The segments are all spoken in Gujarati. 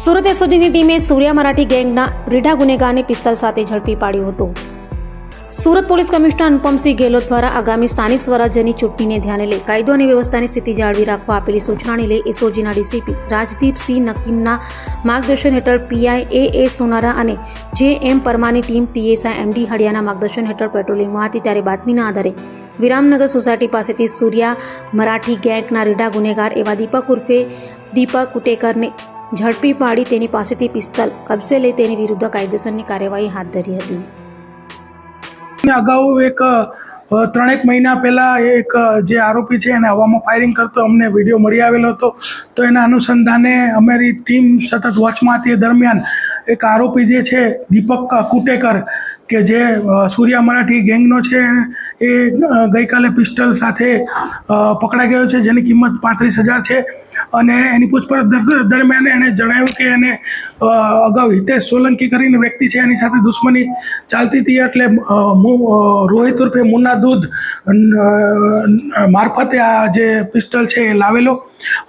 સુરત એસઓજીની ટીમે સૂર્યા મરાઠી ગેંગના રીઢા ગુનેગારને પિસ્તોલ સાથે ઝડપી પાડ્યો હતો। સુરત પોલીસ કમિશનર અનુપમસિંહ ગેહલોત દ્વારા આગામી સ્થાનિક સ્વરાજ્યની ચૂંટણીને ધ્યાને લઈ કાયદો અને વ્યવસ્થાની સ્થિતિ જાળવી રાખવા આપેલી સૂચનાને લઈ એસઓજીના ડીસીપી રાજદીપસિંહ નકીમના માર્ગદર્શન હેઠળ પીઆઈ એ સોનારા અને જે.એમ પરમારની ટીમ પીએસઆઈ એમડી હળિયાના માર્ગદર્શન હેઠળ પેટ્રોલિંગમાં હતી ત્યારે બાતમીના આધારે વિરામનગર સોસાયટી પાસેથી સૂર્યા મરાઠી ગેંગના રીઢા ગુનેગાર એવા દીપક ઉર્ફે દીપક કુટેકરને ઝડપી પાડી તેની પાસેથી પિસ્તોલ કબજે લઈ તેની વિરુદ્ધ કાયદેસરની કાર્યવાહી હાથ ધરી હતી। અગાઉ એક 3 મહિના પહેલા એક જે આરોપી છે એને હવામાં ફાયરિંગ કરતો અમને વિડીયો મળી આવેલો હતો, તો એના અનુસંધાને અમારી ટીમ સતત વોચમાં હતી। દરમિયાન એક આરોપી જે છે દીપક કુટેકર કે જે સૂર્યા મરાઠી ગેંગનો છે એ ગઈકાલે પિસ્તોલ સાથે પકડાઈ ગયો છે, જેની કિંમત 35,000 છે। અને એની પૂછપરછ દરમિયાન એણે જણાવ્યું કે એને અગાઉ હિતેશ સોલંકી કરીને વ્યક્તિ છે એની સાથે દુશ્મની ચાલતી હતી, એટલે રોહિત ઉર્ફે મુન્ના દૂધ મારફતે આ જે પિસ્તોલ છે એ લાવેલો।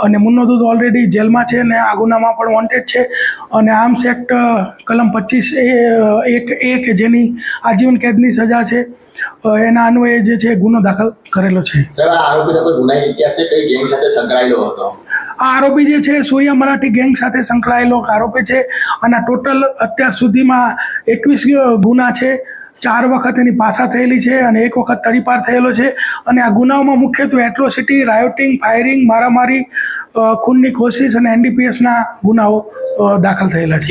અને મુન્નો દૂધ ઓલરેડી જેલમાં છે અને આ ગુનામાં પણ વોન્ટેડ છે અને આર્મ્સ એક્ટ કલમ 25(1) કે જેની આજીવન કેદની સજા છે એના અન્વયે જે છે ગુનો દાખલ કરેલો છે। આ આરોપી જે છે સૂર્યા મરાઠી ગેંગ સાથે સંકળાયેલો આરોપી છે અને ટોટલ અત્યાર સુધીમાં 21 ગુના છે। 4 વખત એની પાછા થયેલી છે અને 1 વખત તડીપાર થયેલો છે। અને આ ગુનાઓમાં મુખ્યત્વે એટ્રોસિટી, રાયોટિંગ, ફાયરિંગ, મારામારી, ખૂનની કોશિશ અને એનડીપીએસના ગુનાઓ દાખલ થયેલા છે।